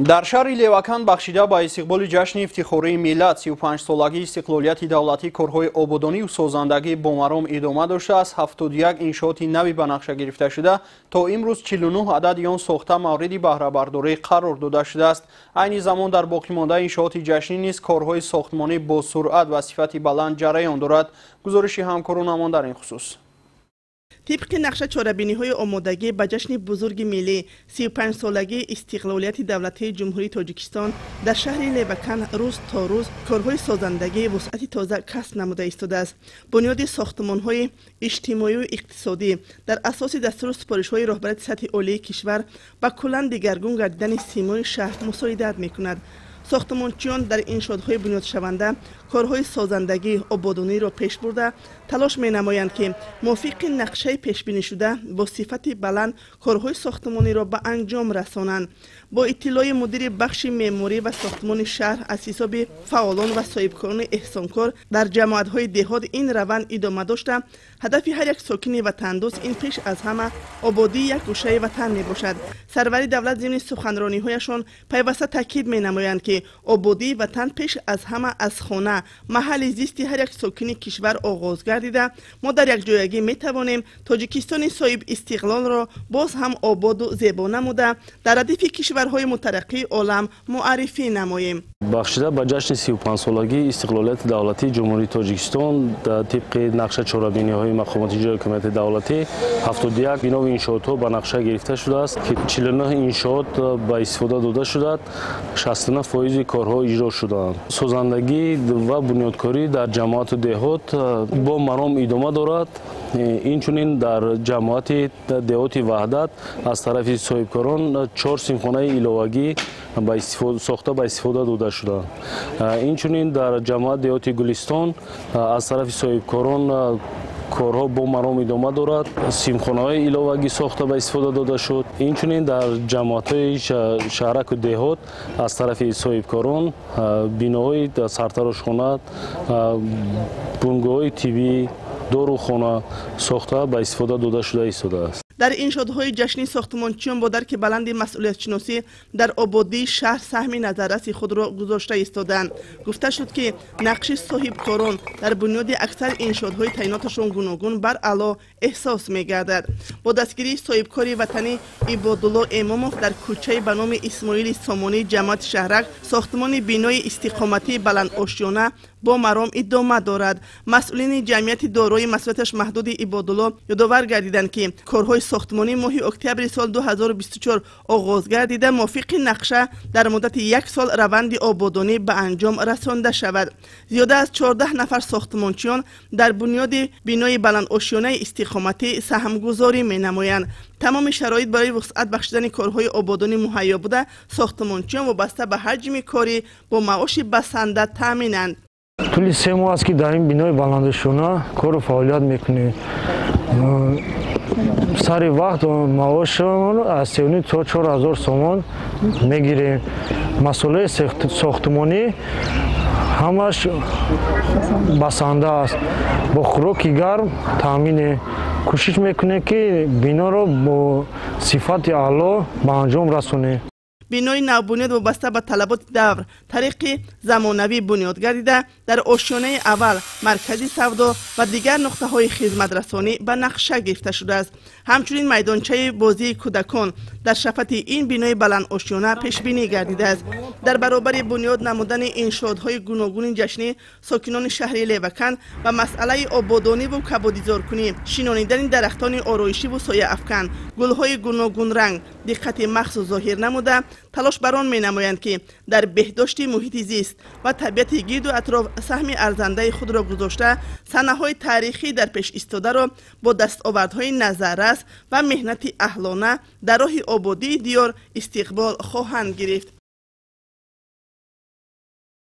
در شهر لیوکان بخشیده با استقبال جشن افتخاری ملت 35 سالگی استقلالیت دولتی کارهای آبادانی و سازندگی با مرام ادامه داشته است. 71 انشاءات نوی به نقشه گرفته شده تا امروز 49 عدد آن ساخته مورد بهره برداری قرار داده شده است. عین زمان در باقی مانده انشاءات جشنی نیز کارهای ساختمانی با سرعت و صفت بلند جریان دارد. گزارش همکارانمان در این خصوص. طبق نقشه چاره‌بینی‌های آمادگی به جشن بزرگ ملی 35 سالگی استقلالیت دولتی جمهوری تاجیکستان در شهر لیوکان روز تا روز کارهای سازندگی وسعت تازه کسب نموده ایستاده است. بنیاد ساختمان‌های اجتماعی و اقتصادی در اساس دستور سپارش‌های رهبری سطح عالی کشور با کلاً دگرگون گردیدن سیمای شهر مساعدت می‌کند. ساختمانچیان در انشاءات‌های بنیاد شونده کارهای سازندگی آبادانی را پیش برده تلاش می‌نمایند که موافق نقشه پیش بینی شده با صفت بلند کارهای ساختمانی را به انجام رسانند. با اطلاع مدیر بخش معماری و ساختمان شهر از حساب فعالان و صاحبکاران احسانکار در جماعت‌های دهات این روند ادامه داشته هدف هر یک ساکن وطندوست این پیش از همه آبادی یک گوشه وطن میباشد. سروری دولت ضمن سخنرانی‌هایشان پیوسته تاکید می‌نمایند که آبادی وطن پیش از همه از خانه محل زیستی هر یک ساکن کشور آغاز گردیده. ما در یک جایگی می توانیم تاجیکستان صاحب استقلال را باز هم آباد و زیبا نموده در ردیف کشورهای مترقی عالم معرفی نماییم. بخشیده به جشن 35 سالگی استقلالیت دولتی جمهوری تاجیکستان در طبق نقشه چاره‌بینی‌های مقامات اجرایی حکومت دولتی 71 بنا و انشاءات به نقشه گرفته شده است که 49 انشاءات به استفاده داده شده 69% کارها اجرا شدند. سازندگی و بنیادکاری در جماعت دهات با مرام ادامه دارد. اینچنین در جماعت دهات وحدت از طرف صاحبکاران 4 سیمخانه علاوگی ساخته به استفاده داده شده. اینچنین در جماعت دهات گلستان از طرف صاحبکاران کارها با مرام ادامه دارد. سیمخانه‌های علاوگی ساخته به استفاده داده شد. اینچنین در جماعت‌های شهرک و دهات از طرف صاحبکاران بناهای سرتراشخانه، بنگاه‌های طبی، داروخانه ساخته به استفاده داده شده ایستاده است. در انشاءات‌های جشنی ساختمانچیان با درک بلند مسئولیت شناسی در آبادی شهر سهم نظررس خود را گذاشته ایستادند. گفته شد که نقش صاحبکاران در بنیاد اکثر انشاءات‌های تعییناتشان گوناگون بر اعلی احساس می‌گردد. با دستگیری صاحبکار وطنی عبادالله اماموف در کوچه به نام اسماعیل سامانی جماعت شهرک ساختمان بینای استقامتی بلند آشیانه با مرام ادامه دارد. مسئولین جمعیت دارای مسئولیتش محدود عبادالله یادآور گردیدند که کارهای ساختمانی ماه اکتبر سال 2024 آغاز گردیده موافق نقشه در مدت 1 سال روند آبادانی به انجام رسانده شود. زیاده از 14 نفر ساختمانچیان در بنیاد بینای بلند آشیانه استقامتی سهمگذاری می‌نمایند. تمام شرایط برای وسعت بخشیدن کارهای آبادانی مهیا بوده. ساختمانچیان وابسته به حجم کاری با معاش بسنده تامینند. طول 3 ماه است که در این بینای بلندشونه کار و فعالیت میکنیم. سر وقت معاشمون از 3,500 تا 4,000 سومان میگیریم. مسئله ساختمانی همش بسنده است. با خوراک گرم تامین کوشش میکنه که بنا را با صفت اعلی به انجام رسونه. بینای نوبنیاد وابسته به طلبات دور طریق زمانوی بنیاد گردیده در آشیانه اول مرکزی سودا و دیگر نقطه های خدمت رسانی به نقشه گرفته شده است. همچنین میدانچه بازی کودکان در شفت این بینای بلند آشیانه پیش بینی گردیده است. در برابر بنیاد نمودن انشاءات‌های گوناگون جشنی ساکنان شهر لیوکان و مسئله آبادانی و کبادیزارکنی شینانیدن درختان آرایشی و سایه افکن گل‌های گوناگون رنگ دقت مخصوص ظاهر نموده تلاش بران می نمایند که در بهداشت محیط زیست و طبیعت گرد و اطراف سهم ارزنده خود را گذاشته صحنه‌های تاریخی در پیش ایستاده را با دستاوردهای نظررس و مهنت اهلانه در راه آبادی دیار استقبال خواهند گرفت.